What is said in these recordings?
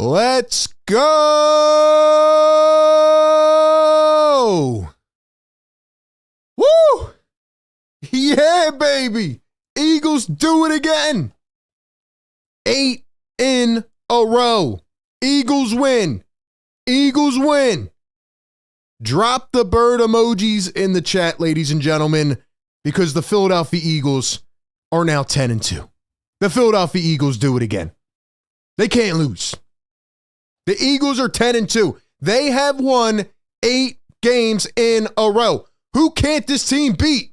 Let's go! Woo! Yeah, baby! Eagles do it again. 8 in a row. Eagles win. Eagles win. Drop the bird emojis in the chat, ladies and gentlemen, because the Philadelphia Eagles are now 10-2. The Philadelphia Eagles do it again. They can't lose. The Eagles are 10-2. They have won 8 games in a row. Who can't this team beat?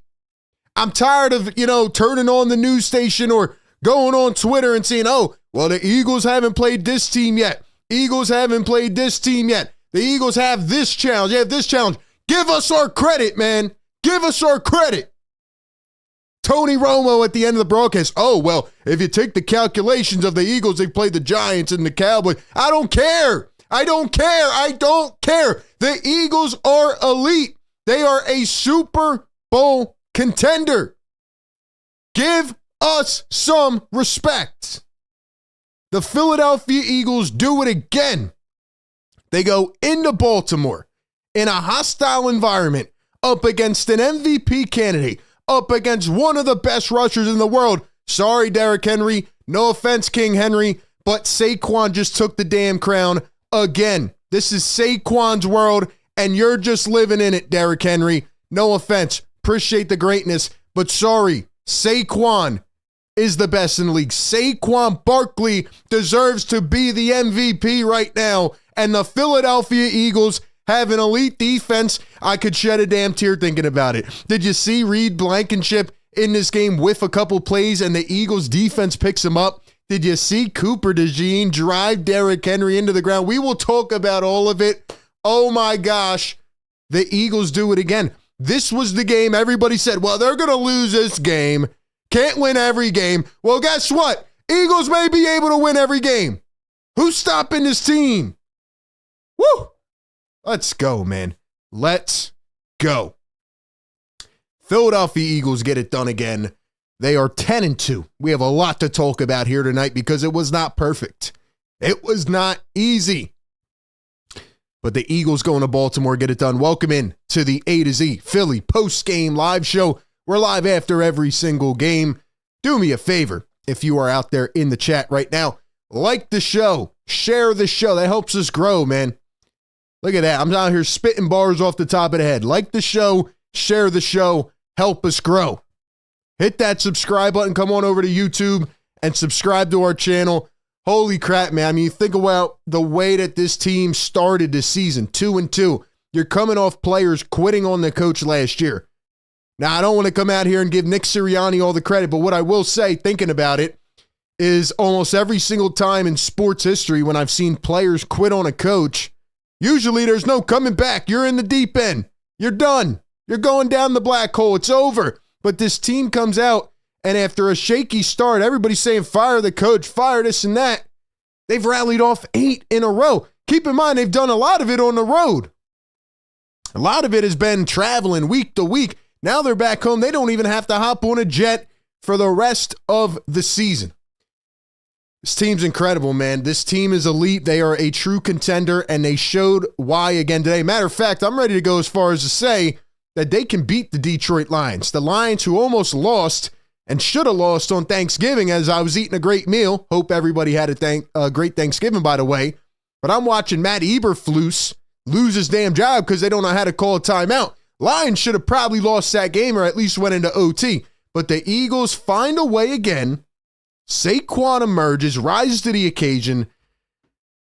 I'm tired of, turning on the news station or going on Twitter and saying, oh, well, the Eagles haven't played this team yet. Eagles haven't played this team yet. The Eagles have this challenge. They have this challenge. Give us our credit, man. Give us our credit. Tony Romo at the end of the broadcast. Oh, well, if you take the calculations of the Eagles, they played the Giants and the Cowboys. I don't care. I don't care. I don't care. The Eagles are elite. They are a Super Bowl contender. Give us some respect. The Philadelphia Eagles do it again. They go into Baltimore in a hostile environment up against an MVP candidate, up against one of the best rushers in the world. Sorry, Derrick Henry. No offense, King Henry, but Saquon just took the damn crown again. This is Saquon's world, and you're just living in it, Derrick Henry. No offense. Appreciate the greatness, but sorry, Saquon is the best in the league. Saquon Barkley deserves to be the MVP right now, and the Philadelphia Eagles have an elite defense. I could shed a damn tear thinking about it. Did you see Reed Blankenship in this game whiff a couple plays and the Eagles defense picks him up? Did you see Cooper DeJean drive Derrick Henry into the ground? We will talk about all of it. Oh my gosh, the Eagles do it again. This was the game everybody said, well, they're going to lose this game. Can't win every game. Well, guess what? Eagles may be able to win every game. Who's stopping this team? Woo! Let's go, man. Let's go. Philadelphia Eagles get it done again. They are 10-2. We have a lot to talk about here tonight because it was not perfect. It was not easy. But the Eagles going to Baltimore get it done. Welcome in to the A to Z Philly post-game live show. We're live after every single game. Do me a favor if you are out there in the chat right now. Like the show. Share the show. That helps us grow, man. Look at that. I'm out here spitting bars off the top of the head. Like the show, share the show, help us grow. Hit that subscribe button. Come on over to YouTube and subscribe to our channel. Holy crap, man. I mean, think about the way that this team started this season, 2-2. You're coming off players quitting on the coach last year. Now, I don't want to come out here and give Nick Sirianni all the credit, but what I will say, thinking about it, is almost every single time in sports history when I've seen players quit on a coach, usually there's no coming back. You're in the deep end. You're done. You're going down the black hole. It's over. But this team comes out, and after a shaky start, everybody's saying, fire the coach, fire this and that. They've rallied off 8 in a row. Keep in mind, they've done a lot of it on the road. A lot of it has been traveling week to week. Now they're back home. They don't even have to hop on a jet for the rest of the season. This team's incredible, man. This team is elite. They are a true contender, and they showed why again today. Matter of fact, I'm ready to go as far as to say that they can beat the Detroit Lions. The Lions who almost lost and should have lost on Thanksgiving as I was eating a great meal. Hope everybody had a great Thanksgiving, by the way. But I'm watching Matt Eberflus lose his damn job because they don't know how to call a timeout. Lions should have probably lost that game or at least went into OT. But the Eagles find a way again. Saquon emerges, rises to the occasion.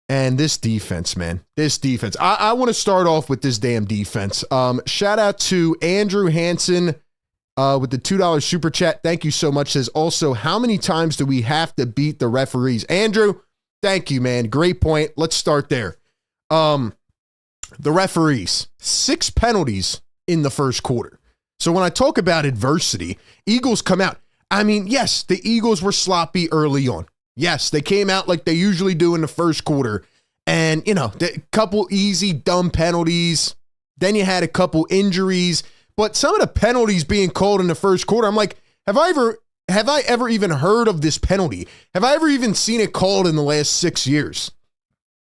And this defense, man, this defense. I want to start off with this damn defense. Shout out to Andrew Hansen with the $2 super chat. Thank you so much. Says also, how many times do we have to beat the referees? Andrew, thank you, man. Great point. Let's start there. The referees, 6 penalties in the first quarter. So when I talk about adversity, Eagles come out. I mean, yes, the Eagles were sloppy early on. Yes, they came out like they usually do in the first quarter. And, a couple easy, dumb penalties. Then you had a couple injuries. But some of the penalties being called in the first quarter, I'm like, have I ever even heard of this penalty? Have I ever even seen it called in the last 6 years?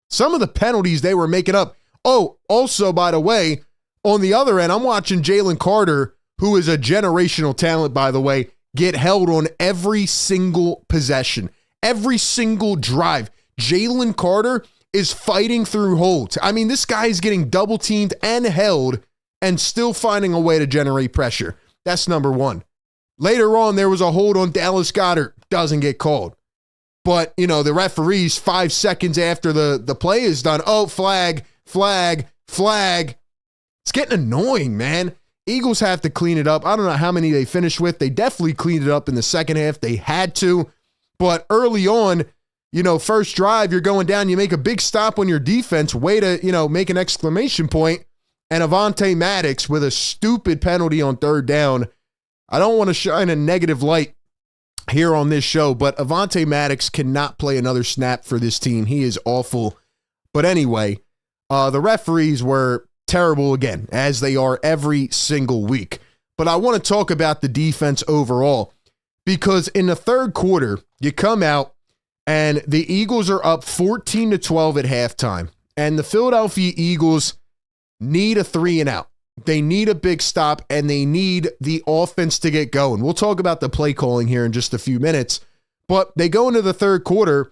Some of the penalties they were making up. Oh, also, by the way, on the other end, I'm watching Jalen Carter, who is a generational talent, by the way, get held on every single possession, every single drive. Jalen Carter is fighting through holds. I mean, this guy is getting double teamed and held and still finding a way to generate pressure. That's number one. Later on, there was a hold on Dallas Goedert. Doesn't get called. But, the referees, 5 seconds after the play is done, oh, flag. It's getting annoying, man. Eagles have to clean it up. I don't know how many they finished with. They definitely cleaned it up in the second half. They had to. But early on, first drive, you're going down. You make a big stop on your defense. Way to, make an exclamation point. And Avonte Maddox with a stupid penalty on third down. I don't want to shine a negative light here on this show, but Avonte Maddox cannot play another snap for this team. He is awful. But anyway, the referees were terrible again, as they are every single week. But I want to talk about the defense overall, because in the third quarter, you come out and the Eagles are up 14-12 at halftime. And the Philadelphia Eagles need a 3-and-out. They need a big stop, and they need the offense to get going. We'll talk about the play calling here in just a few minutes. But they go into the third quarter,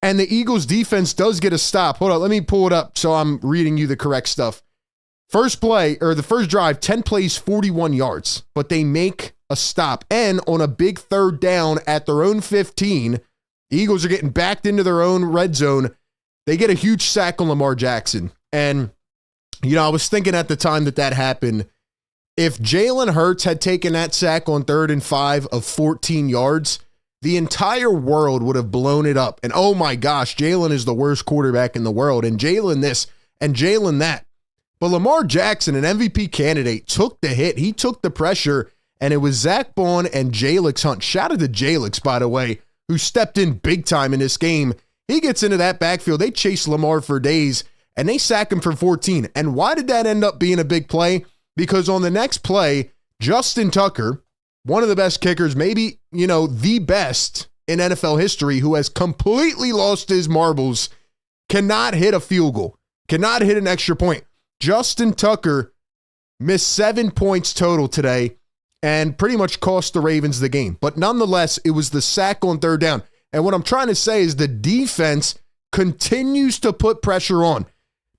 and the Eagles defense does get a stop. Hold on, let me pull it up so I'm reading you the correct stuff. First play, or the first drive, 10 plays, 41 yards. But they make a stop. And on a big third down at their own 15, the Eagles are getting backed into their own red zone. They get a huge sack on Lamar Jackson. And I was thinking at the time that happened, if Jalen Hurts had taken that sack on 3rd and 5 of 14 yards, the entire world would have blown it up. And oh my gosh, Jalen is the worst quarterback in the world. And Jalen this and Jalen that. But Lamar Jackson, an MVP candidate, took the hit. He took the pressure. And it was Zach Bond and Jalix Hunt. Shout out to Jalix, by the way, who stepped in big time in this game. He gets into that backfield. They chase Lamar for days. And they sack him for 14. And why did that end up being a big play? Because on the next play, Justin Tucker, one of the best kickers, maybe, the best in NFL history, who has completely lost his marbles, cannot hit a field goal, cannot hit an extra point. Justin Tucker missed 7 points total today and pretty much cost the Ravens the game. But nonetheless, it was the sack on third down. And what I'm trying to say is the defense continues to put pressure on.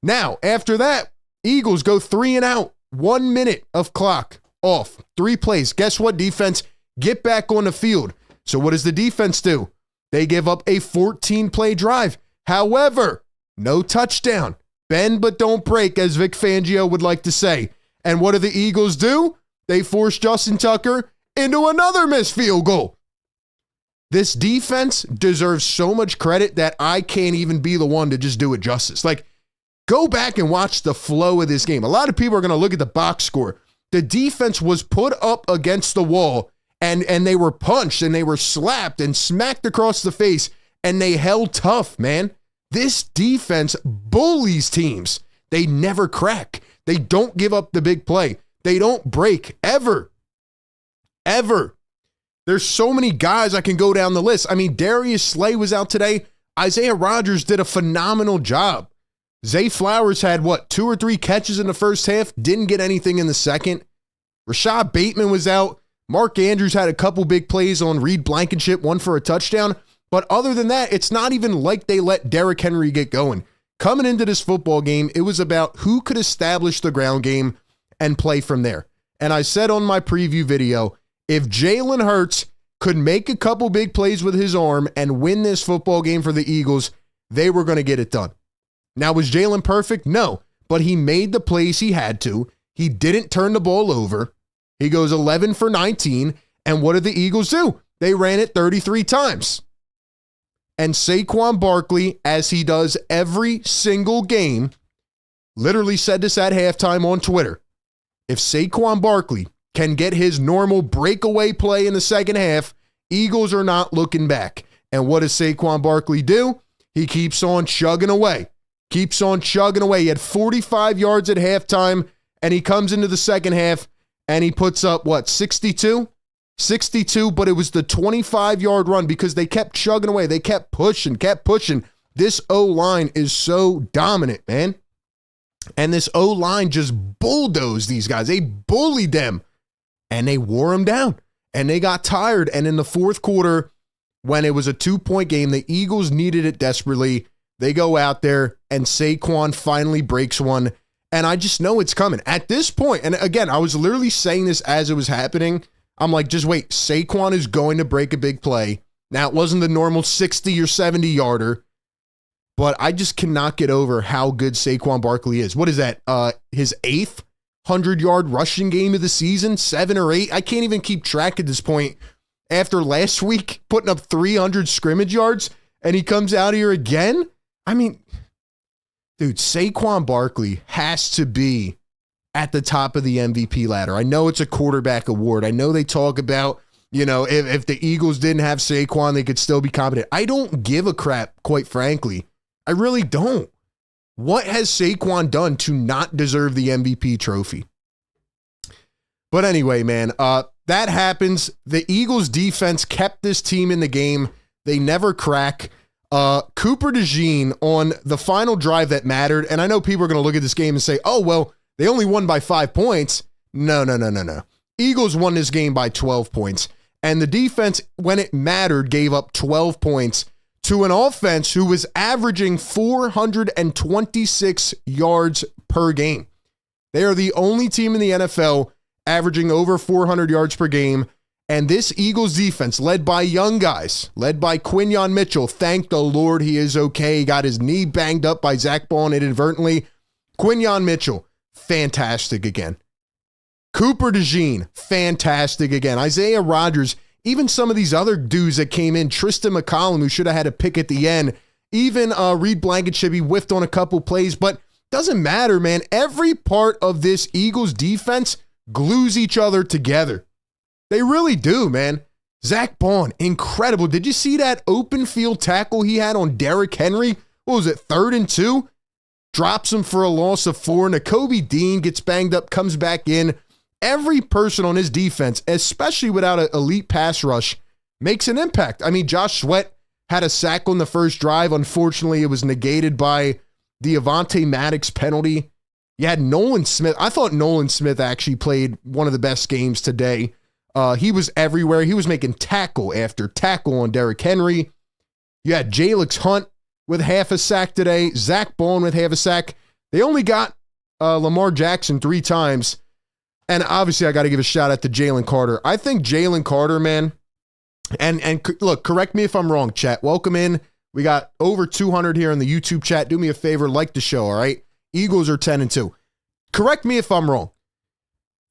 Now, after that, Eagles go 3-and-out, 1 minute of clock off, 3 plays. Guess what, defense? Get back on the field. So what does the defense do? They give up a 14-play drive. However, no touchdown. Bend but don't break, as Vic Fangio would like to say. And what do the Eagles do? They force Justin Tucker into another missed field goal. This defense deserves so much credit that I can't even be the one to just do it justice. Go back and watch the flow of this game. A lot of people are going to look at the box score. The defense was put up against the wall, and they were punched, and they were slapped and smacked across the face, and they held tough, man. This defense bullies teams. They never crack. They don't give up the big play. They don't break, ever. Ever. There's so many guys I can go down the list. I mean, Darius Slay was out today. Isaiah Rodgers did a phenomenal job. Zay Flowers had, 2 or 3 catches in the first half, didn't get anything in the second. Rashad Bateman was out. Mark Andrews had a couple big plays on Reed Blankenship, one for a touchdown. But other than that, it's not even like they let Derrick Henry get going. Coming into this football game, it was about who could establish the ground game and play from there. And I said on my preview video, if Jalen Hurts could make a couple big plays with his arm and win this football game for the Eagles, they were going to get it done. Now, was Jalen perfect? No, but he made the plays he had to. He didn't turn the ball over. He goes 11 for 19. And what did the Eagles do? They ran it 33 times. And Saquon Barkley, as he does every single game, literally said this at halftime on Twitter. If Saquon Barkley can get his normal breakaway play in the second half, Eagles are not looking back. And what does Saquon Barkley do? He keeps on chugging away. Keeps on chugging away. He had 45 yards at halftime, and he comes into the second half, and he puts up, 62? 62, but it was the 25-yard run because they kept chugging away. They kept pushing. This O-line is so dominant, man. And this O-line just bulldozed these guys. They bullied them, and they wore them down. And they got tired. And in the fourth quarter, when it was a 2-point game, the Eagles needed it desperately. They go out there, and Saquon finally breaks one. And I just know it's coming. At this point, and again, I was literally saying this as it was happening. I'm like, just wait. Saquon is going to break a big play. Now, it wasn't the normal 60 or 70 yarder, but I just cannot get over how good Saquon Barkley is. What is that? His 8th 100-yard rushing game of the season? 7 or 8? I can't even keep track at this point. After last week, putting up 300 scrimmage yards, and he comes out here again? I mean, dude, Saquon Barkley has to be at the top of the MVP ladder. I know it's a quarterback award. I know they talk about, if the Eagles didn't have Saquon, they could still be competent. I don't give a crap, quite frankly. I really don't. What has Saquon done to not deserve the MVP trophy? But anyway, man, that happens. The Eagles defense kept this team in the game. They never crack. Cooper DeJean on the final drive that mattered, and I know people are going to look at this game and say, oh, well, they only won by 5 points. No. Eagles won this game by 12 points, and the defense, when it mattered, gave up 12 points to an offense who was averaging 426 yards per game. They are the only team in the NFL averaging over 400 yards per game. And this Eagles defense, led by young guys, led by Quinyon Mitchell, thank the Lord he is okay. He got his knee banged up by Zach Bond inadvertently. Quinyon Mitchell, fantastic again. Cooper DeJean, fantastic again. Isaiah Rodgers, even some of these other dudes that came in, Tristan McCollum, who should have had a pick at the end. Even Reed Blankenship, he whiffed on a couple plays, but doesn't matter, man. Every part of this Eagles defense glues each other together. They really do, man. Zach Bond, incredible. Did you see that open field tackle he had on Derrick Henry? What was it, 3rd and 2? Drops him for a loss of 4. Nakobe Dean gets banged up, comes back in. Every person on his defense, especially without an elite pass rush, makes an impact. I mean, Josh Sweat had a sack on the first drive. Unfortunately, it was negated by the Avonte Maddox penalty. You had Nolan Smith. I thought Nolan Smith actually played one of the best games today. He was everywhere. He was making tackle after tackle on Derrick Henry. You had Jalen Hunt with half a sack today. Zach Bond with half a sack. They only got Lamar Jackson 3 times. And obviously, I got to give a shout out to Jalen Carter. I think Jalen Carter, man, and look, correct me if I'm wrong, chat. Welcome in. We got over 200 here in the YouTube chat. Do me a favor, like the show, all right? Eagles are 10-2. Correct me if I'm wrong.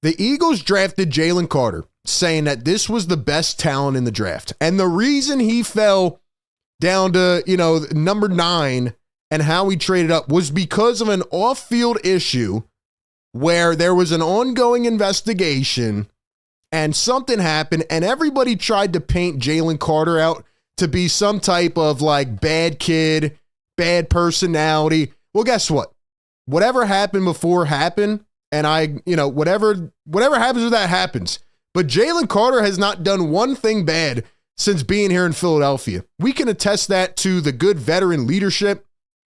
The Eagles drafted Jalen Carter, saying that this was the best talent in the draft. And the reason he fell down to, number 9 and how he traded up was because of an off-field issue where there was an ongoing investigation and something happened and everybody tried to paint Jalen Carter out to be some type of like bad kid, bad personality. Well, guess what? Whatever happened before happened. And whatever happens with that happens. But Jalen Carter has not done one thing bad since being here in Philadelphia. We can attest that to the good veteran leadership.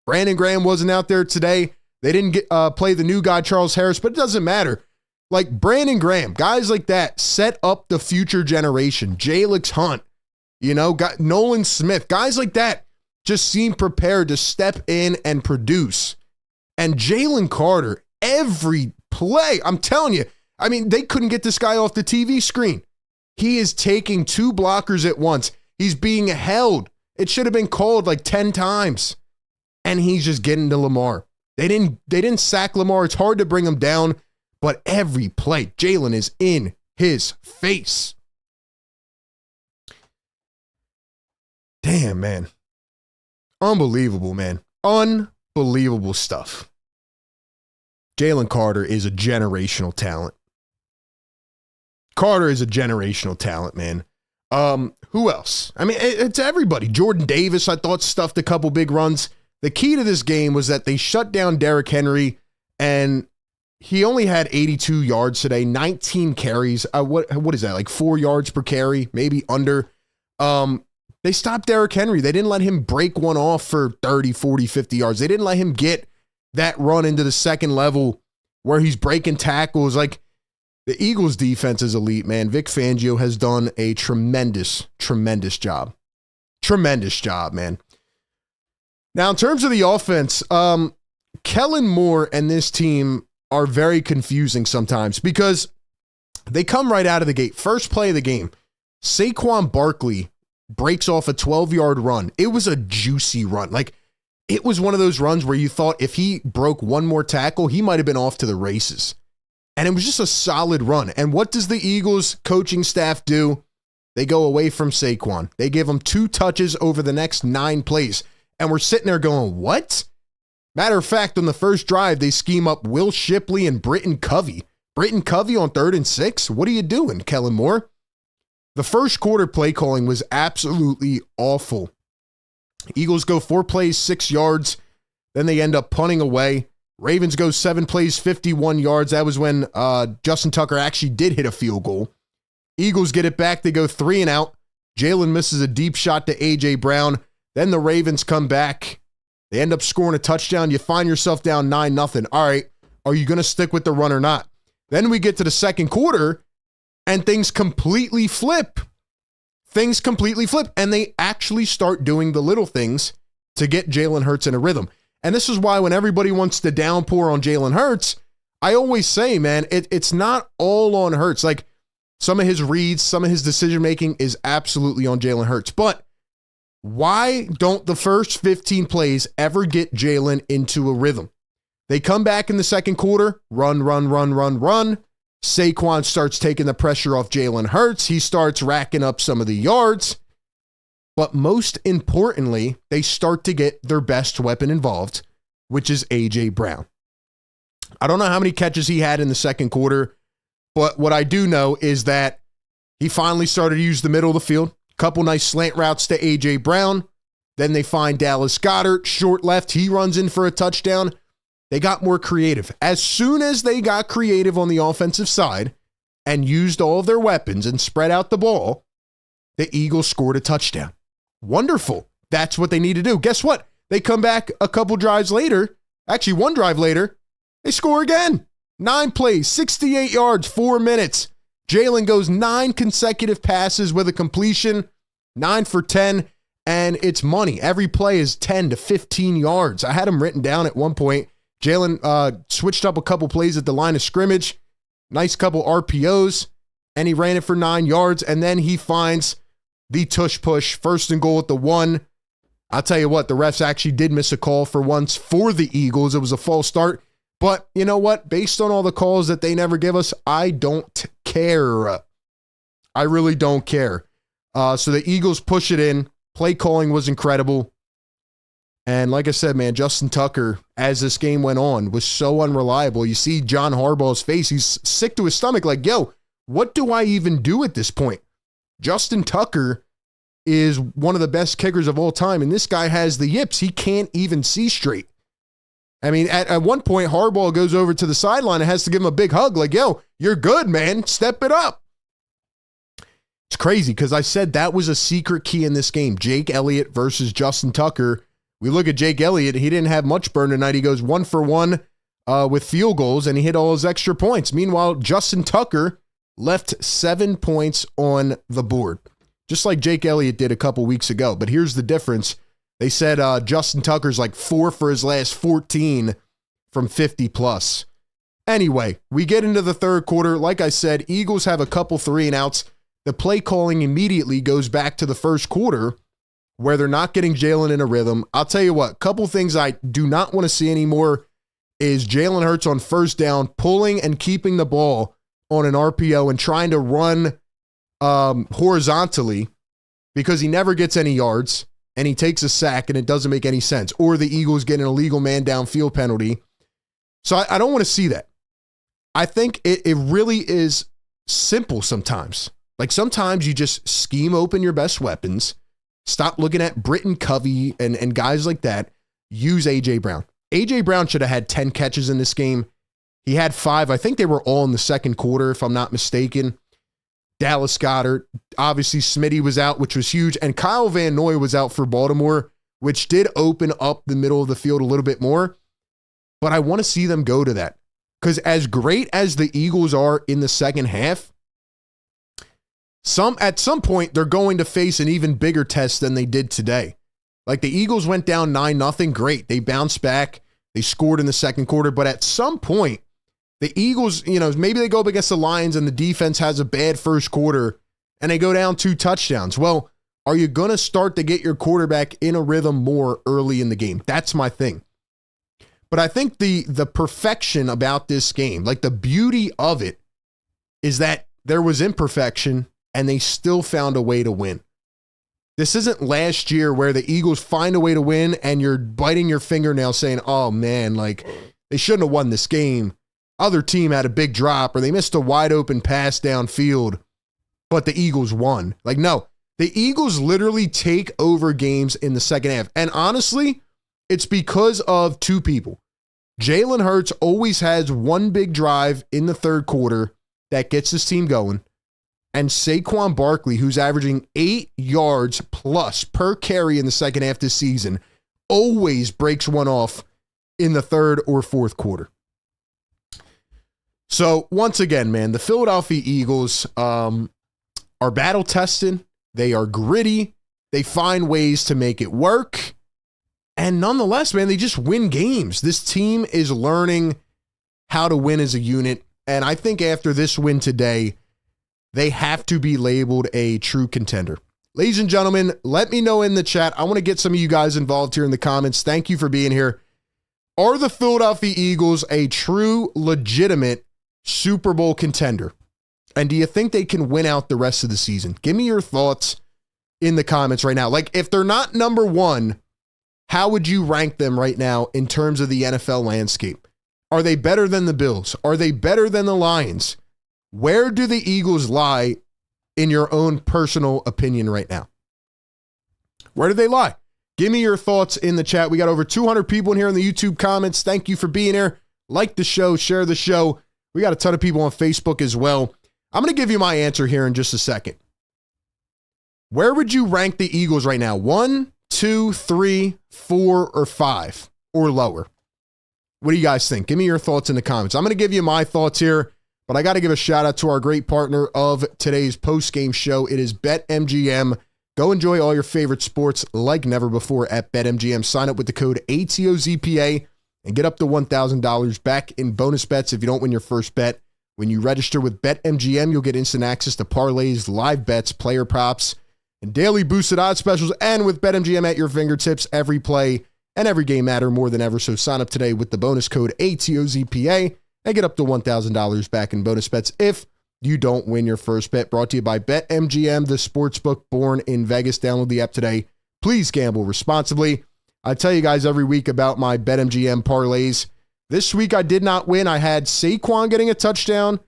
Brandon Graham wasn't out there today. They didn't play the new guy, Charles Harris, but it doesn't matter. Like Brandon Graham, guys like that set up the future generation. Jalen Hunt, got Nolan Smith, guys like that just seem prepared to step in and produce. And Jalen Carter, every play, I'm telling you, I mean, they couldn't get this guy off the TV screen. He is taking 2 blockers at once. He's being held. It should have been called like 10 times. And he's just getting to Lamar. They didn't sack Lamar. It's hard to bring him down, but every play, Jalen is in his face. Damn, man. Unbelievable, man. Unbelievable stuff. Jalen Carter is a generational talent. Carter is a generational talent, man. Who else? I mean, it's everybody. Jordan Davis, I thought, stuffed a couple big runs. The key to this game was that they shut down Derrick Henry, and he only had 82 yards today, 19 carries. What is that, like 4 yards per carry, maybe under? They stopped Derrick Henry. They didn't let him break one off for 30, 40, 50 yards. They didn't let him get that run into the second level where he's breaking tackles. Like, the Eagles defense is elite, man. Vic Fangio has done a tremendous, tremendous job. Tremendous job, man. Now, in terms of the offense, Kellen Moore and this team are very confusing sometimes because they come right out of the gate. First play of the game, Saquon Barkley breaks off a 12-yard run. It was a juicy run. Like, it was one of those runs where you thought if he broke one more tackle, he might have been off to the races. And it was just a solid run. And what does the Eagles coaching staff do? They go away from Saquon. They give him 2 touches over the next 9 plays. And we're sitting there going, what? Matter of fact, on the first drive, they scheme up Will Shipley and Britton Covey. Britton Covey on 3rd and 6? What are you doing, Kellen Moore? The first quarter play calling was absolutely awful. Eagles go 4 plays, 6 yards. Then they end up punting away. Ravens go 7 plays, 51 yards. That was when Justin Tucker actually did hit a field goal. Eagles get it back. They go 3 and out. Jalen misses a deep shot to A.J. Brown. Then the Ravens come back. They end up scoring a touchdown. You find yourself down 9-0. All right, are you going to stick with the run or not? Then we get to the second quarter, and things completely flip. Things completely flip, and they actually start doing the little things to get Jalen Hurts in a rhythm. And this is why when everybody wants to downpour on Jalen Hurts, I always say, man, it's not all on Hurts. Like, some of his reads, some of his decision-making is absolutely on Jalen Hurts. But why don't the first 15 plays ever get Jalen into a rhythm? They come back in the second quarter, run. Saquon starts taking the pressure off Jalen Hurts. He starts racking up some of the yards. But most importantly, they start to get their best weapon involved, which is A.J. Brown. I don't know how many catches he had in the second quarter, but what I do know is that he finally started to use the middle of the field. Couple nice slant routes to A.J. Brown. Then they find Dallas Goedert, short left. He runs in for a touchdown. They got more creative. As soon as they got creative on the offensive side and used all of their weapons and spread out the ball, the Eagles scored a touchdown. Wonderful. That's what they need to do. Guess what? They come back a couple drives later. Actually, 1 drive later, they score again. 9 plays, 68 yards, 4 minutes. Jalen goes 9 consecutive passes with a completion, 9 for 10, and it's money. Every play is 10 to 15 yards. I had them written down at one point. Jalen switched up a couple plays at the line of scrimmage, nice couple RPOs, and he ran it for 9 yards, and then he finds the tush push, 1st and goal at the 1. I'll tell you what, the refs actually did miss a call for once for the Eagles. It was a false start. But you know what? Based on all the calls that they never give us, I don't care. I really don't care. So the Eagles push it in. Play calling was incredible. And like I said, man, Justin Tucker, as this game went on, was so unreliable. You see John Harbaugh's face. He's sick to his stomach. Like, yo, what do I even do at this point? Justin Tucker is one of the best kickers of all time, and this guy has the yips. He can't even see straight. I mean, at one point, Harbaugh goes over to the sideline and has to give him a big hug. Like, yo, you're good, man. Step it up. It's crazy because I said that was a secret key in this game. Jake Elliott versus Justin Tucker. We look at Jake Elliott. He didn't have much burn tonight. He goes 1 for 1 with field goals, and he hit all his extra points. Meanwhile, Justin Tucker left 7 points on the board, just like Jake Elliott did a couple weeks ago. But here's the difference. They said Justin Tucker's like 4 for his last 14 from 50 plus. Anyway, we get into the third quarter. Like I said, Eagles have a couple 3 and outs. The play calling immediately goes back to the first quarter where they're not getting Jalen in a rhythm. I'll tell you what, couple things I do not want to see anymore is Jalen Hurts on first down, pulling and keeping the ball on an RPO and trying to run horizontally because he never gets any yards and he takes a sack and it doesn't make any sense. Or the Eagles get an illegal man downfield penalty. So I don't want to see that. I think it really is simple sometimes. Like sometimes you just scheme open your best weapons, stop looking at Britton Covey and guys like that, use A.J. Brown. A.J. Brown should have had 10 catches in this game. He had 5. I think they were all in the second quarter, if I'm not mistaken. Dallas Goedert. Obviously, Smitty was out, which was huge. And Kyle Van Noy was out for Baltimore, which did open up the middle of the field a little bit more. But I want to see them go to that. Because as great as the Eagles are in the second half, at some point, they're going to face an even bigger test than they did today. Like the Eagles went down 9-0, great. They bounced back. They scored in the second quarter. But at some point, the Eagles, maybe they go up against the Lions and the defense has a bad first quarter and they go down 2 touchdowns. Well, are you going to start to get your quarterback in a rhythm more early in the game? That's my thing. But I think the perfection about this game, like the beauty of it, is that there was imperfection and they still found a way to win. This isn't last year where the Eagles find a way to win and you're biting your fingernail saying, oh man, like they shouldn't have won this game. Other team had a big drop or they missed a wide open pass downfield, but the Eagles won. Like, no, the Eagles literally take over games in the second half. And honestly, it's because of 2 people. Jalen Hurts always has one big drive in the third quarter that gets his team going. And Saquon Barkley, who's averaging 8 yards plus per carry in the second half this season, always breaks one off in the third or fourth quarter. So once again, man, the Philadelphia Eagles are battle tested. They are gritty. They find ways to make it work. And nonetheless, man, they just win games. This team is learning how to win as a unit. And I think after this win today, they have to be labeled a true contender. Ladies and gentlemen, let me know in the chat. I want to get some of you guys involved here in the comments. Thank you for being here. Are the Philadelphia Eagles a true, legitimate Super Bowl contender? And do you think they can win out the rest of the season? Give me your thoughts in the comments right now. Like, if they're not number 1, how would you rank them right now in terms of the NFL landscape? Are they better than the Bills? Are they better than the Lions? Where do the Eagles lie in your own personal opinion right now? Where do they lie? Give me your thoughts in the chat. We got over 200 people in here in the YouTube comments. Thank you for being here. Like the show, share the show. We got a ton of people on Facebook as well. I'm going to give you my answer here in just a second. Where would you rank the Eagles right now? 1, 2, 3, 4, or 5 or lower? What do you guys think? Give me your thoughts in the comments. I'm going to give you my thoughts here, but I got to give a shout out to our great partner of today's post-game show. It is BetMGM. Go enjoy all your favorite sports like never before at BetMGM. Sign up with the code ATOZPA and get up to $1,000 back in bonus bets if you don't win your first bet. When you register with BetMGM, you'll get instant access to parlays, live bets, player props, and daily boosted odds specials. And with BetMGM at your fingertips, every play and every game matter more than ever. So sign up today with the bonus code ATOZPA and get up to $1,000 back in bonus bets if you don't win your first bet. Brought to you by BetMGM, the sportsbook born in Vegas. Download the app today. Please gamble responsibly. I tell you guys every week about my BetMGM parlays. This week I did not win. I had Saquon getting a touchdown.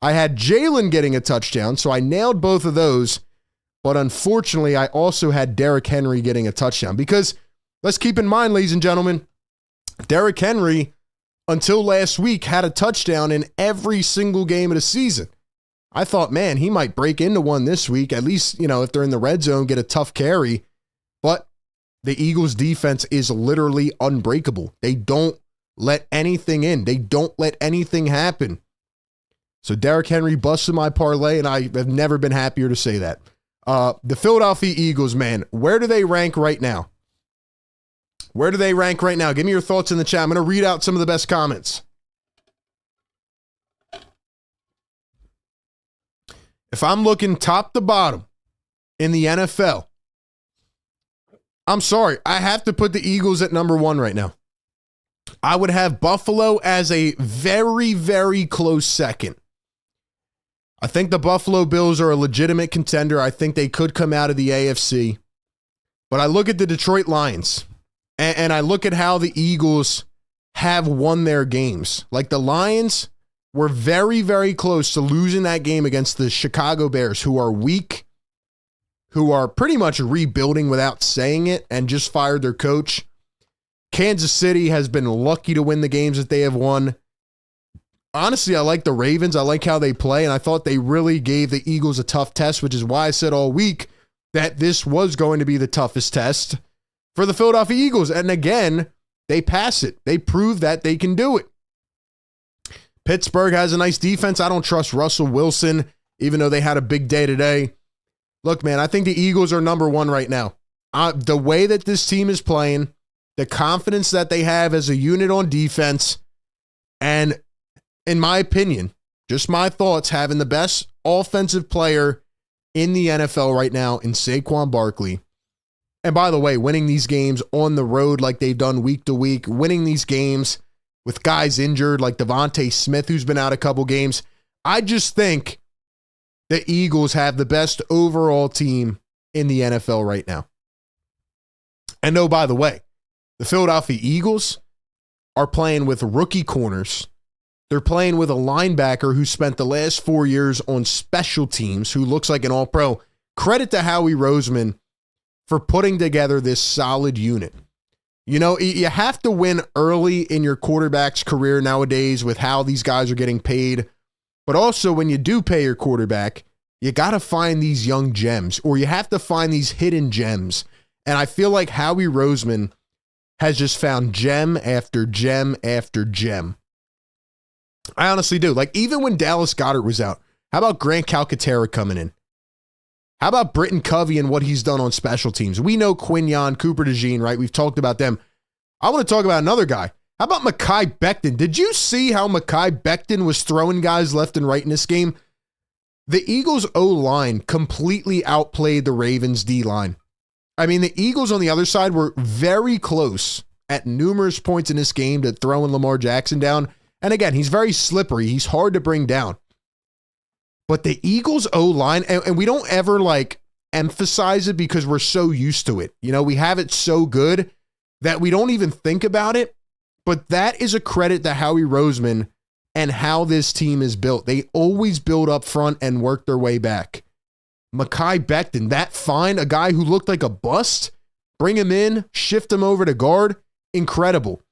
I had Jalen getting a touchdown, so I nailed both of those. But unfortunately, I also had Derrick Henry getting a touchdown because let's keep in mind, ladies and gentlemen, Derrick Henry, until last week, had a touchdown in every single game of the season. I thought, man, he might break into one this week. At least, if they're in the red zone, get a tough carry. But the Eagles defense is literally unbreakable. They don't let anything in. They don't let anything happen. So Derrick Henry busted my parlay, and I have never been happier to say that. The Philadelphia Eagles, man, where do they rank right now? Where do they rank right now? Give me your thoughts in the chat. I'm going to read out some of the best comments. If I'm looking top to bottom in the NFL, I'm sorry, I have to put the Eagles at number 1 right now. I would have Buffalo as a very, very close second. I think the Buffalo Bills are a legitimate contender. I think they could come out of the AFC. But I look at the Detroit Lions, and I look at how the Eagles have won their games. Like the Lions were very, very close to losing that game against the Chicago Bears, who are weak, who are pretty much rebuilding without saying it, and just fired their coach. Kansas City has been lucky to win the games that they have won. honestly, I like the Ravens. I like how they play, and I thought they really gave the Eagles a tough test, which is why I said all week that this was going to be the toughest test for the Philadelphia Eagles. And again, they pass it. They prove that they can do it. Pittsburgh has a nice defense. I don't trust Russell Wilson, even though they had a big day today. Look, man, I think the Eagles are number one right now. The way that this team is playing, the confidence that they have as a unit on defense, and in my opinion, just my thoughts, having the best offensive player in the NFL right now in Saquon Barkley. And by the way, winning these games on the road like they've done week to week, winning these games with guys injured like Devontae Smith, who's been out a couple games. I just think the Eagles have the best overall team in the NFL right now. And oh, by the way, the Philadelphia Eagles are playing with rookie corners. They're playing with a linebacker who spent the last 4 years on special teams, who looks like an all-pro. Credit to Howie Roseman for putting together this solid unit. You know, you have to win early in your quarterback's career nowadays with how these guys are getting paid. But also, when you do pay your quarterback, you got to find these young gems, or you have to find these hidden gems. And I feel like Howie Roseman has just found gem after gem after gem. I honestly do. Like, even when Dallas Goedert was out, how about Grant Calcaterra coming in? How about Britton Covey and what he's done on special teams? We know Quinyon, Cooper DeJean, right? We've talked about them. I want to talk about another guy. How about Mekhi Becton? Did you see how Mekhi Becton was throwing guys left and right in this game? The Eagles' O-line completely outplayed the Ravens' D-line. I mean, the Eagles on the other side were very close at numerous points in this game to throwing Lamar Jackson down. And again, he's very slippery. He's hard to bring down. But the Eagles O-line, and we don't ever like emphasize it because we're so used to it. You know, we have it so good that we don't even think about it. But that is a credit to Howie Roseman and how this team is built. They always build up front and work their way back. Mekhi Becton, that find, a guy who looked like a bust, bring him in, shift him over to guard, incredible.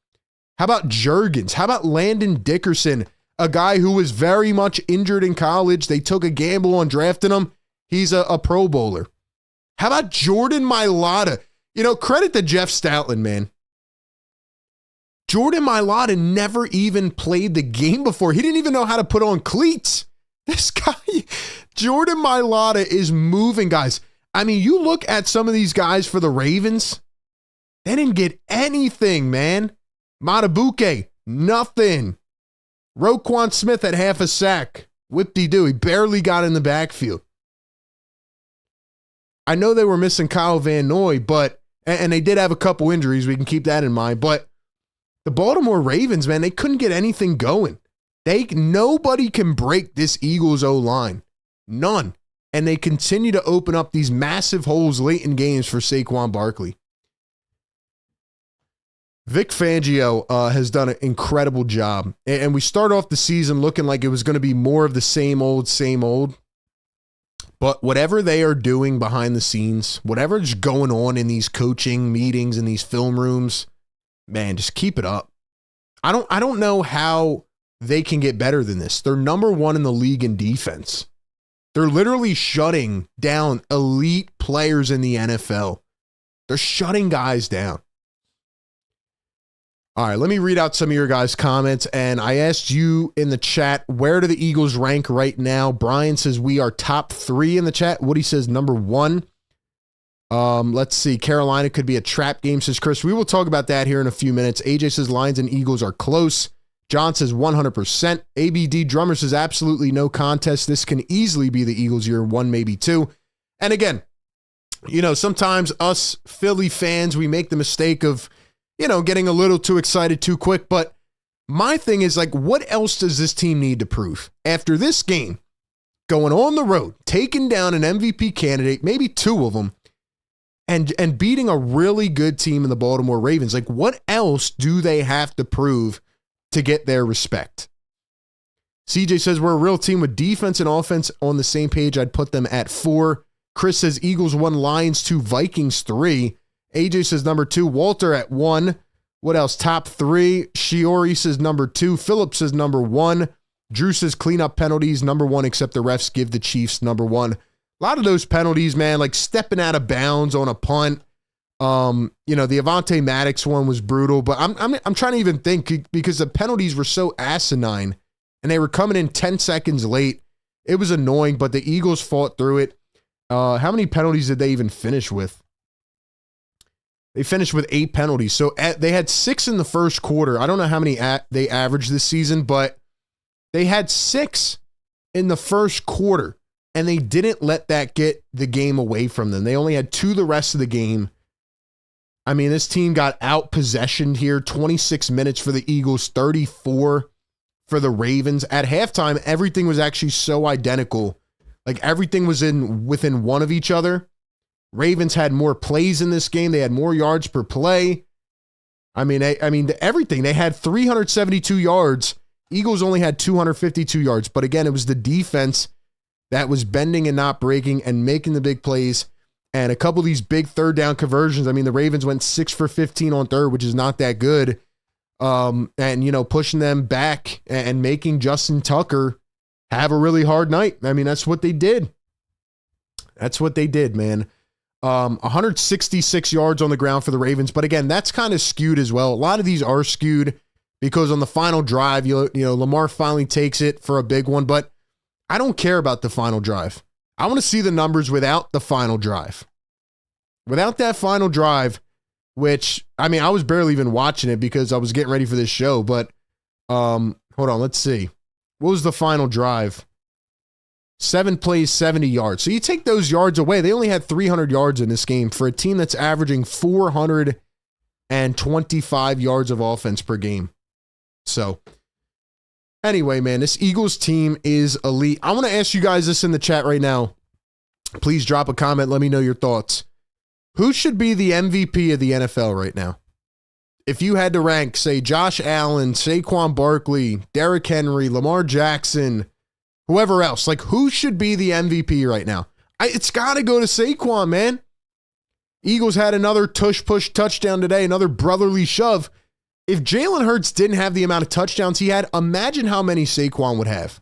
How about Juergens? How about Landon Dickerson, a guy who was very much injured in college? They took a gamble on drafting him. He's a Pro Bowler. How about Jordan Mailata? You know, credit to Jeff Stoutland, man. Jordan Mailata never even played the game before. He didn't even know how to put on cleats. This guy, Jordan Mailata, is moving guys. I mean, you look at some of these guys for the Ravens, they didn't get anything, man. Matabuke, nothing. Roquan Smith had half a sack. Whip-de-doo, he barely got in the backfield. I know they were missing Kyle Van Noy, but, and they did have a couple injuries, we can keep that in mind, but the Baltimore Ravens, man, they couldn't get anything going. Nobody can break this Eagles O-line. None. And they continue to open up these massive holes late in games for Saquon Barkley. Vic Fangio has done an incredible job. And we start off the season looking like it was going to be more of the same old, same old. But whatever they are doing behind the scenes, whatever's going on in these coaching meetings, in these film rooms, man, just keep it up. I don't know how they can get better than this. They're number one in the league in defense. They're literally shutting down elite players in the NFL. They're shutting guys down. All right, let me read out some of your guys' comments. And I asked you in the chat, where do the Eagles rank right now? Brian says we are top 3 in the chat. Woody says number 1. Let's see. Carolina could be a trap game, says Chris. We will talk about that here in a few minutes. AJ says Lions and Eagles are close. John says 100%. ABD Drummer says absolutely no contest. This can easily be the Eagles year 1, maybe 2. And again, you know, sometimes us Philly fans, we make the mistake of, you know, getting a little too excited too quick. But my thing is, like, what else does this team need to prove? After this game, going on the road, taking down an MVP candidate, maybe 2 of them, and beating a really good team in the Baltimore Ravens, like, what else do they have to prove to get their respect? CJ says we're a real team with defense and offense on the same page. I'd put them at 4. Chris says Eagles 1, Lions 2, Vikings 3. AJ says number 2. Walter at 1. What else? Top 3. Shiori says number 2. Philip says number 1. Drew says cleanup penalties, number one, except the refs give the Chiefs number one. A lot of those penalties, man, like stepping out of bounds on a punt. The Avonte Maddox one was brutal, but I'm trying to even think because the penalties were so asinine and they were coming in 10 seconds late. It was annoying, but the Eagles fought through it. How many penalties did they even finish with? They finished with 8 penalties. So they had 6 in the first quarter. I don't know how many they averaged this season, but they had 6 in the first quarter, and they didn't let that get the game away from them. They only had 2 the rest of the game. I mean, this team got out-possessioned here. 26 minutes for the Eagles, 34 for the Ravens. At halftime, everything was actually so identical. Like, everything was within one of each other. Ravens had more plays in this game. They had more yards per play. I mean, everything. They had 372 yards. Eagles only had 252 yards. But again, it was the defense that was bending and not breaking and making the big plays. And a couple of these big third down conversions. I mean, the Ravens went 6 for 15 on third, which is not that good. Pushing them back and making Justin Tucker have a really hard night. I mean, that's what they did. That's what they did, man. 166 yards on the ground for the Ravens. But again, that's kind of skewed as well. A lot of these are skewed because on the final drive, Lamar finally takes it for a big one. But I don't care about the final drive. I want to see the numbers without the final drive. Without that final drive, which, I mean, I was barely even watching it because I was getting ready for this show. But hold on, let's see. What was the final drive? 7 plays, 70 yards. So you take those yards away. They only had 300 yards in this game for a team that's averaging 425 yards of offense per game. So anyway, man, this Eagles team is elite. I want to ask you guys this in the chat right now. Please drop a comment. Let me know your thoughts. Who should be the MVP of the NFL right now? If you had to rank, say, Josh Allen, Saquon Barkley, Derrick Henry, Lamar Jackson, whoever else, like, who should be the MVP right now? It's got to go to Saquon, man. Eagles had another tush-push touchdown today, another brotherly shove. If Jalen Hurts didn't have the amount of touchdowns he had, imagine how many Saquon would have.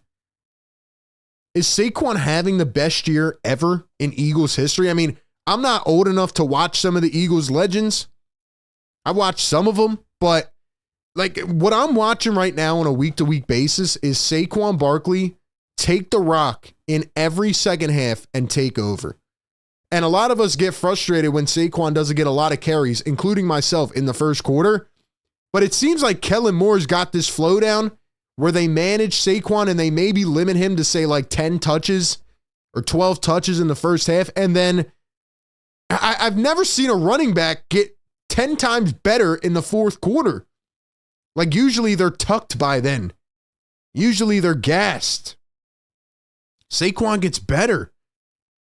Is Saquon having the best year ever in Eagles history? I mean, I'm not old enough to watch some of the Eagles legends. I watched some of them, but like what I'm watching right now on a week-to-week basis is Saquon Barkley take the rock in every second half and take over. And a lot of us get frustrated when Saquon doesn't get a lot of carries, including myself in the first quarter. But it seems like Kellen Moore's got this flow down where they manage Saquon and they maybe limit him to say like 10 touches or 12 touches in the first half. And then I've never seen a running back get 10 times better in the fourth quarter. Like usually they're tucked by then. Usually they're gassed. Saquon gets better.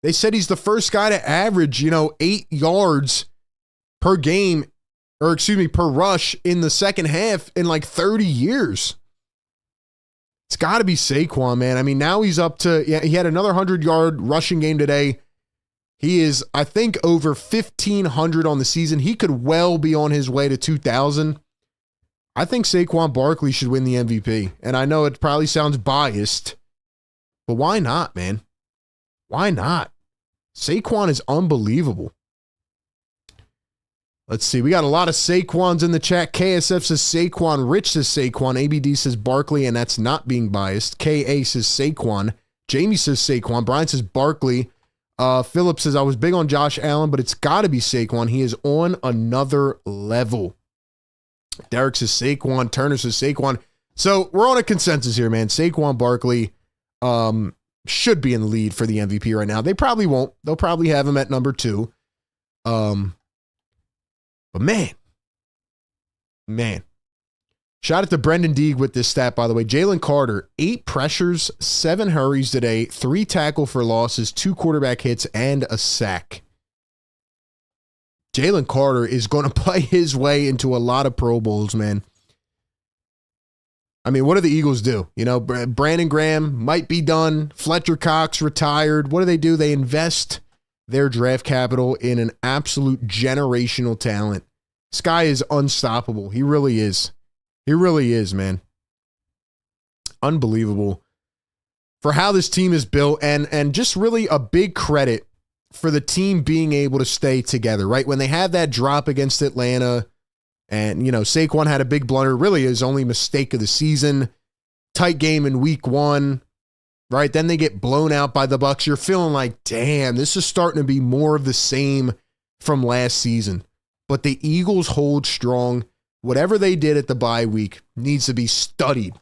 They said he's the first guy to average, 8 yards per game, per rush in the second half in like 30 years. It's got to be Saquon, man. I mean, now he's up to, he had another 100-yard rushing game today. He is, I think, over 1,500 on the season. He could well be on his way to 2,000. I think Saquon Barkley should win the MVP. And I know it probably sounds biased, but why not, man? Why not? Saquon is unbelievable. Let's see. We got a lot of Saquons in the chat. KSF says Saquon. Rich says Saquon. ABD says Barkley, and that's not being biased. KA says Saquon. Jamie says Saquon. Brian says Barkley. Philip says, I was big on Josh Allen, but it's got to be Saquon. He is on another level. Derek says Saquon. Turner says Saquon. So we're on a consensus here, man. Saquon Barkley should be in the lead for the MVP right now. They probably won't. They'll probably have him at number 2. But man. Shout out to Brendan Deeg with this stat, by the way. Jalen Carter, 8 pressures, 7 hurries today, 3 tackle for losses, 2 quarterback hits, and a sack. Jalen Carter is going to play his way into a lot of Pro Bowls, man. I mean, what do the Eagles do? Brandon Graham might be done. Fletcher Cox retired. What do? They invest their draft capital in an absolute generational talent. This guy is unstoppable. He really is. He really is, man. unbelievable for how this team is built, and just really a big credit for the team being able to stay together, right? When they had that drop against Atlanta and, Saquon had a big blunder, really his only mistake of the season, tight game in week 1, right? Then they get blown out by the Bucs. You're feeling like, damn, this is starting to be more of the same from last season. But the Eagles hold strong. Whatever they did at the bye week needs to be studied.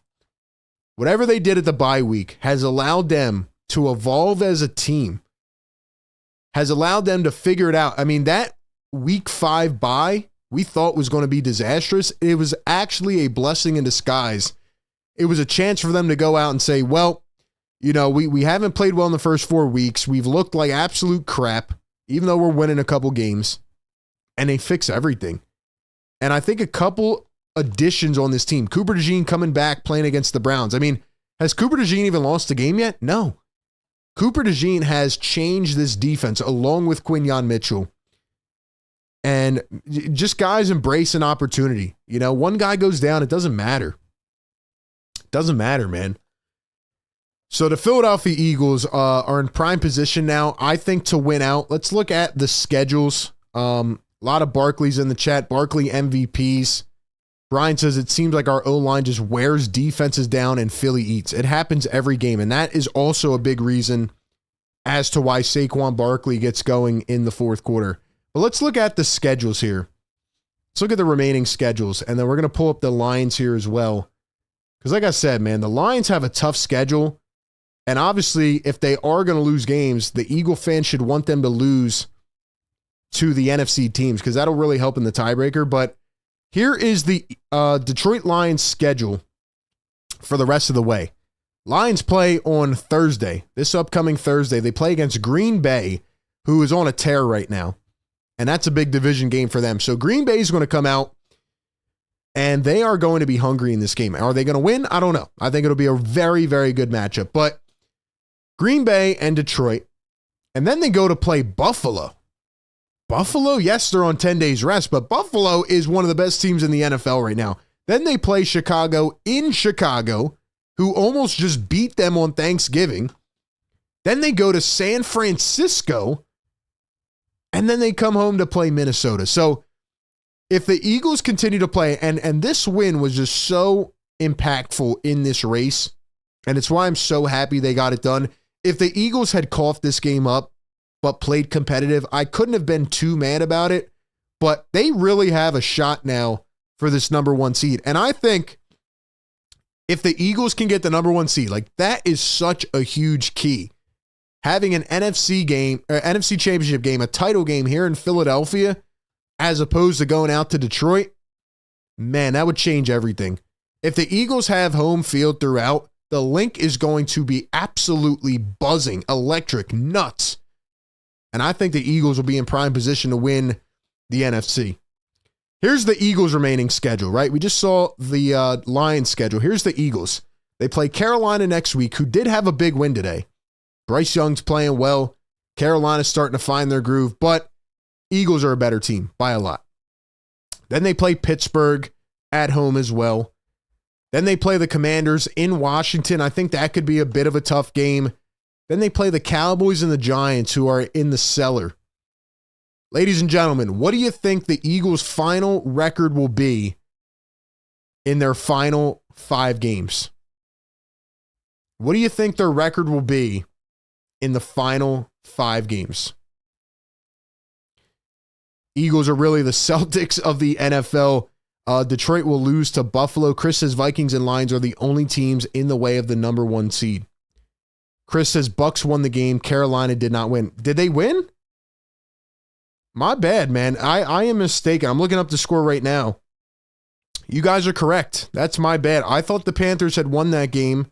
Whatever they did at the bye week has allowed them to evolve as a team, has allowed them to figure it out. I mean, that week 5 bye we thought was going to be disastrous. It was actually a blessing in disguise. It was a chance for them to go out and say, well, we haven't played well in the first 4 weeks. We've looked like absolute crap, even though we're winning a couple games. And they fix everything. And I think a couple additions on this team. Cooper DeJean coming back, playing against the Browns. I mean, has Cooper DeJean even lost a game yet? No. Cooper DeJean has changed this defense along with Quinyon Mitchell. And just guys embrace an opportunity. One guy goes down, it doesn't matter. It doesn't matter, man. So the Philadelphia Eagles are in prime position now, I think, to win out. Let's look at the schedules. A lot of Barkleys in the chat. Barkley MVPs. Brian says it seems like our O-line just wears defenses down and Philly eats. It happens every game, and that is also a big reason as to why Saquon Barkley gets going in the fourth quarter. But let's look at the schedules here. Let's look at the remaining schedules, and then we're going to pull up the Lions here as well. Because like I said, man, the Lions have a tough schedule, and obviously if they are going to lose games, the Eagle fans should want them to lose to the NFC teams because that'll really help in the tiebreaker. But here is the Detroit Lions schedule for the rest of the way. Lions play on Thursday. This upcoming Thursday, they play against Green Bay, who is on a tear right now. And that's a big division game for them. So Green Bay is going to come out, and they are going to be hungry in this game. Are they going to win? I don't know. I think it'll be a very, very good matchup. But Green Bay and Detroit, and then they go to play Buffalo. Buffalo, yes, they're on 10 days rest, but Buffalo is one of the best teams in the NFL right now. Then they play Chicago in Chicago, who almost just beat them on Thanksgiving. Then they go to San Francisco, and then they come home to play Minnesota. So if the Eagles continue to play, and this win was just so impactful in this race, and it's why I'm so happy they got it done. If the Eagles had coughed this game up, but played competitive, I couldn't have been too mad about it, but they really have a shot now for this number 1 seed. And I think if the Eagles can get the number 1 seed, like that is such a huge key. Having an NFC game, or NFC championship game, a title game here in Philadelphia, as opposed to going out to Detroit, man, that would change everything. If the Eagles have home field throughout, the link is going to be absolutely buzzing, electric, nuts. And I think the Eagles will be in prime position to win the NFC. Here's the Eagles' remaining schedule, right? We just saw the Lions schedule. Here's the Eagles. They play Carolina next week, who did have a big win today. Bryce Young's playing well. Carolina's starting to find their groove, but Eagles are a better team by a lot. Then they play Pittsburgh at home as well. Then they play the Commanders in Washington. I think that could be a bit of a tough game. Then they play the Cowboys and the Giants, who are in the cellar. Ladies and gentlemen, what do you think the Eagles' final record will be in their final 5 games? What do you think their record will be in the final 5 games? Eagles are really the Celtics of the NFL. Detroit will lose to Buffalo. Chris says Vikings and Lions are the only teams in the way of the number 1 seed. Chris says Bucks won the game. Carolina did not win. Did they win? My bad, man. I am mistaken. I'm looking up the score right now. You guys are correct. That's my bad. I thought the Panthers had won that game.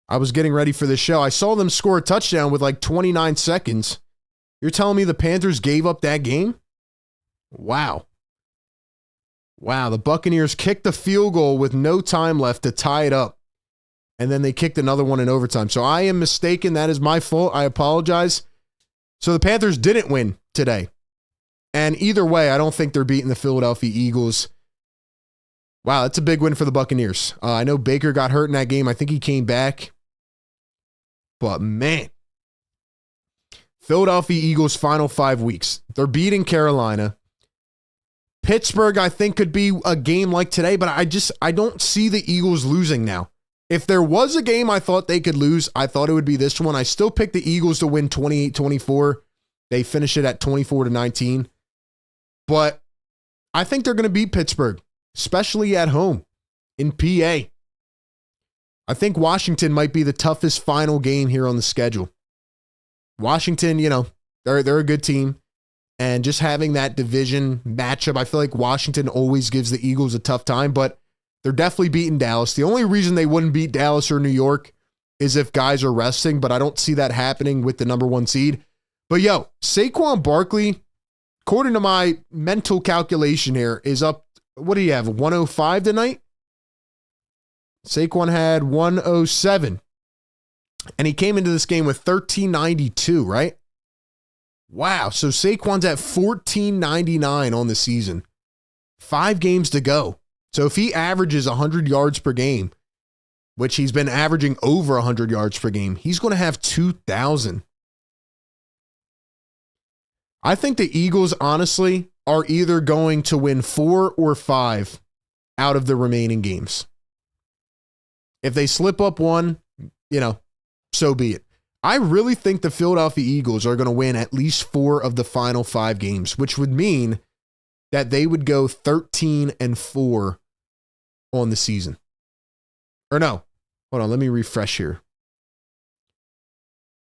I was getting ready for this show. I saw them score a touchdown with like 29 seconds. You're telling me the Panthers gave up that game? Wow. Wow, the Buccaneers kicked the field goal with no time left to tie it up. And then they kicked another one in overtime. So I am mistaken. That is my fault. I apologize. So the Panthers didn't win today. And either way, I don't think they're beating the Philadelphia Eagles. Wow, that's a big win for the Buccaneers. I know Baker got hurt in that game. I think he came back. But man, Philadelphia Eagles final 5 weeks. They're beating Carolina. Pittsburgh, I think, could be a game like today, but I don't see the Eagles losing now. If there was a game I thought they could lose, I thought it would be this one. I still picked the Eagles to win 28-24. They finish it at 24-19. But I think they're going to beat Pittsburgh, especially at home in PA. I think Washington might be the toughest final game here on the schedule. Washington, they're a good team. And just having that division matchup, I feel like Washington always gives the Eagles a tough time, but they're definitely beating Dallas. The only reason they wouldn't beat Dallas or New York is if guys are resting, but I don't see that happening with the number 1 seed. But Saquon Barkley, according to my mental calculation here, is up, what do you have, 105 tonight? Saquon had 107. And he came into this game with 1392, right? Wow. So Saquon's at 1499 on the season. 5 games to go. So if he averages 100 yards per game, which he's been averaging over 100 yards per game, he's going to have 2,000. I think the Eagles, honestly, are either going to win 4 or 5 out of the remaining games. If they slip up one, so be it. I really think the Philadelphia Eagles are going to win at least 4 of the final 5 games, which would mean that they would go 13-4 on the season. Or no, hold on, let me refresh here.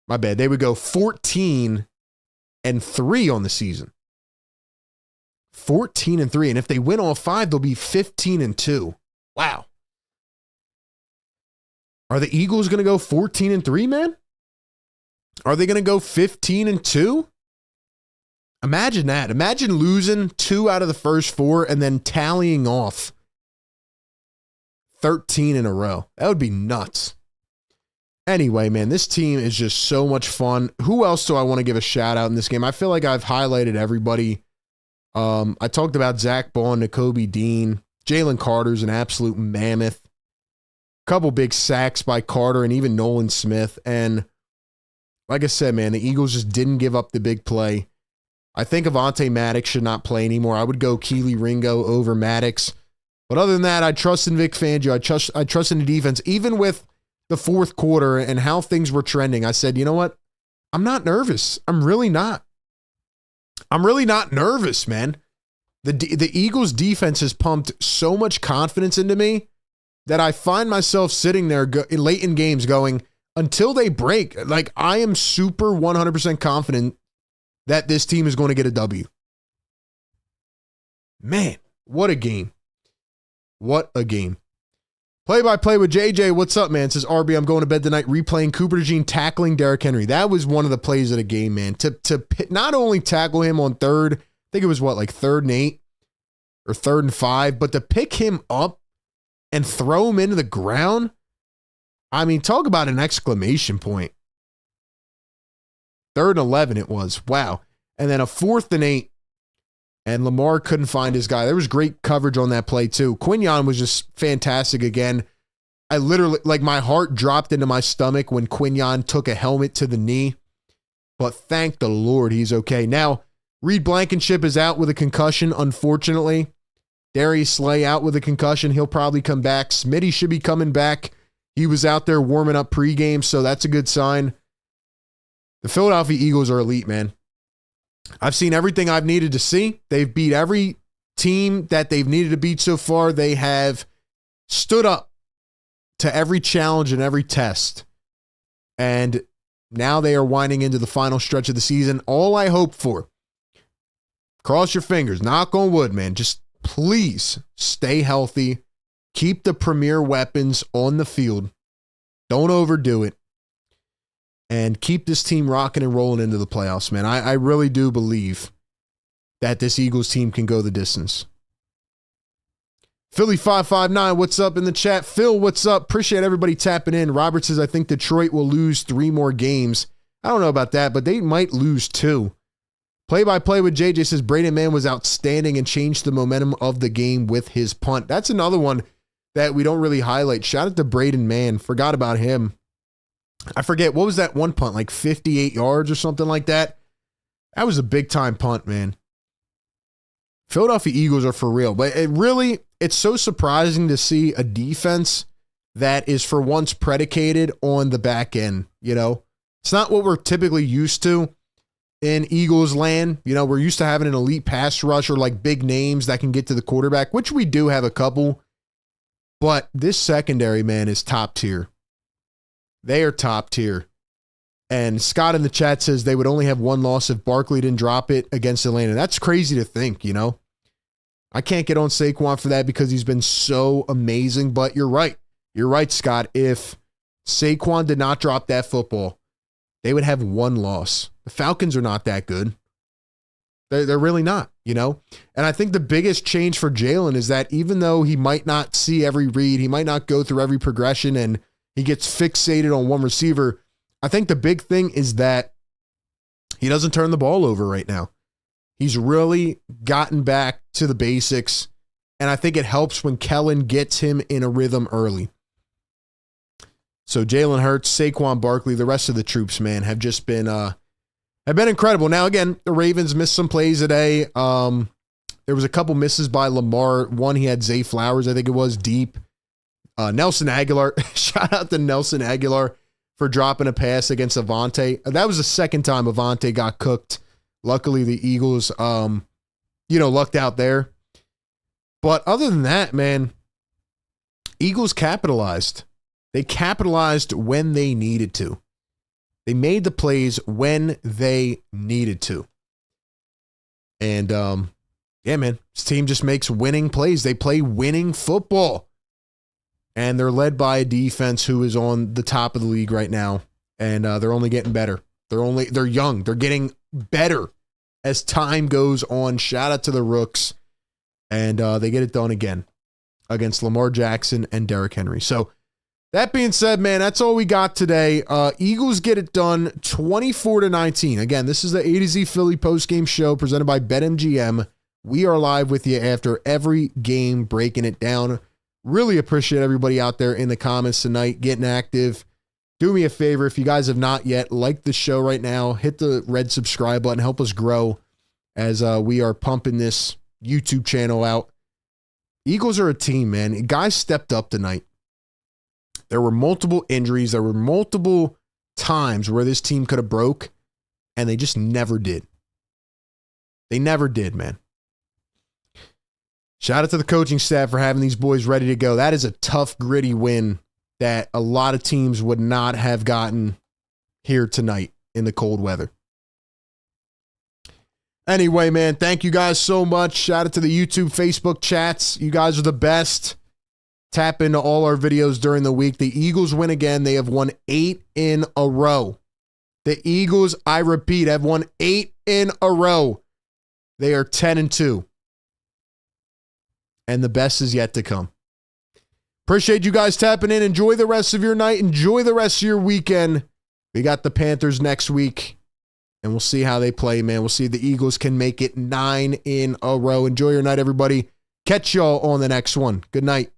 My bad. They would go 14-3 on the season. 14-3. And if they win all 5, they'll be 15-2. Wow. Are the Eagles going to go 14-3, man? Are they going to go 15-2? Imagine that. Imagine losing 2 out of the first 4 and then tallying off 13 in a row. That would be nuts. Anyway, man, this team is just so much fun. Who else do I want to give a shout out in this game? I feel like I've highlighted everybody. I talked about Zach Bond, Nakobe Dean. Jalen Carter's an absolute mammoth. Couple big sacks by Carter and even Nolan Smith. And like I said, man, the Eagles just didn't give up the big play. I think Avonte Maddox should not play anymore. I would go Keely Ringo over Maddox. But other than that, I trust in Vic Fangio. I trust in the defense. Even with the fourth quarter and how things were trending, I said, you know what? I'm not nervous. I'm really not. I'm really not nervous, man. The Eagles defense has pumped so much confidence into me that I find myself sitting there late in games going, until they break, like I am super 100% confident that this team is going to get a W. Man, what a game. What a game. Play-by-play with JJ. What's up, man? Says RB, I'm going to bed tonight replaying Cooper DeJean tackling Derrick Henry. That was one of the plays of the game, man. To not only tackle him on 3rd, I think it was like 3rd and 8 or 3rd and 5, but to pick him up and throw him into the ground. I mean, talk about an exclamation point. 3rd and 11 it was. Wow. And then a 4th and 8. And Lamar couldn't find his guy. There was great coverage on that play too. Quinyon was just fantastic again. I literally, like my heart dropped into my stomach when Quinyon took a helmet to the knee. But thank the Lord he's okay. Now, Reed Blankenship is out with a concussion, unfortunately. Darius Slay out with a concussion. He'll probably come back. Smitty should be coming back. He was out there warming up pregame, so that's a good sign. The Philadelphia Eagles are elite, man. I've seen everything I've needed to see. They've beat every team that they've needed to beat so far. They have stood up to every challenge and every test. And now they are winding into the final stretch of the season. All I hope for, cross your fingers, knock on wood, man, just please stay healthy. Keep the premier weapons on the field. Don't overdo it. And keep this team rocking and rolling into the playoffs, man. I really do believe that this Eagles team can go the distance. Philly559, what's up in the chat? Phil, what's up? Appreciate everybody tapping in. Robert says, I think Detroit will lose 3 more games. I don't know about that, but they might lose 2. Play-by-play with JJ says Braden Mann was outstanding and changed the momentum of the game with his punt. That's another one that we don't really highlight. Shout out to Braden Mann. Forgot about him. I forget, what was that one punt? Like 58 yards or something like that? That was a big-time punt, man. Philadelphia Eagles are for real. But it's so surprising to see a defense that is for once predicated on the back end, you know? It's not what we're typically used to in Eagles land. You know, we're used to having an elite pass rush or like big names that can get to the quarterback, which we do have a couple. But this secondary, man, is top tier. They are top tier. And Scott in the chat says they would only have one loss if Barkley didn't drop it against Atlanta. That's crazy to think, you know? I can't get on Saquon for that because he's been so amazing, but you're right. You're right, Scott. If Saquon did not drop that football, they would have one loss. The Falcons are not that good. They're really not, you know? And I think the biggest change for Jalen is that even though he might not see every read, he might not go through every progression, and he gets fixated on one receiver, I think the big thing is that he doesn't turn the ball over right now. He's really gotten back to the basics, and I think it helps when Kellen gets him in a rhythm early. So Jalen Hurts, Saquon Barkley, the rest of the troops, man, have just been incredible. Now, again, the Ravens missed some plays today. There was a couple misses by Lamar. One, he had Zay Flowers, I think it was, deep. Nelson Aguilar, shout out to Nelson Aguilar for dropping a pass against Avante. That was the second time Avante got cooked. Luckily, the Eagles, lucked out there. But other than that, man, Eagles capitalized. They capitalized when they needed to. They made the plays when they needed to. And, yeah, man, this team just makes winning plays. They play winning football. And they're led by a defense who is on the top of the league right now. And they're only getting better. They're young. They're getting better as time goes on. Shout out to the Rooks. And they get it done again against Lamar Jackson and Derrick Henry. So, that being said, man, that's all we got today. Eagles get it done 24-19. Again, this is the A to Z Philly postgame show presented by BetMGM. We are live with you after every game, breaking it down. Really appreciate everybody out there in the comments tonight, getting active. Do me a favor, if you guys have not yet, like the show right now, hit the red subscribe button, help us grow as we are pumping this YouTube channel out. Eagles are a team, man. Guys stepped up tonight. There were multiple injuries. There were multiple times where this team could have broke, and they just never did. They never did, man. Shout out to the coaching staff for having these boys ready to go. That is a tough, gritty win that a lot of teams would not have gotten here tonight in the cold weather. Anyway, man, thank you guys so much. Shout out to the YouTube, Facebook chats. You guys are the best. Tap into all our videos during the week. The Eagles win again. They have won 8 in a row. The Eagles, I repeat, have won 8 in a row. They are 10-2. And the best is yet to come. Appreciate you guys tapping in. Enjoy the rest of your night. Enjoy the rest of your weekend. We got the Panthers next week. And we'll see how they play, man. We'll see if the Eagles can make it 9 in a row. Enjoy your night, everybody. Catch y'all on the next one. Good night.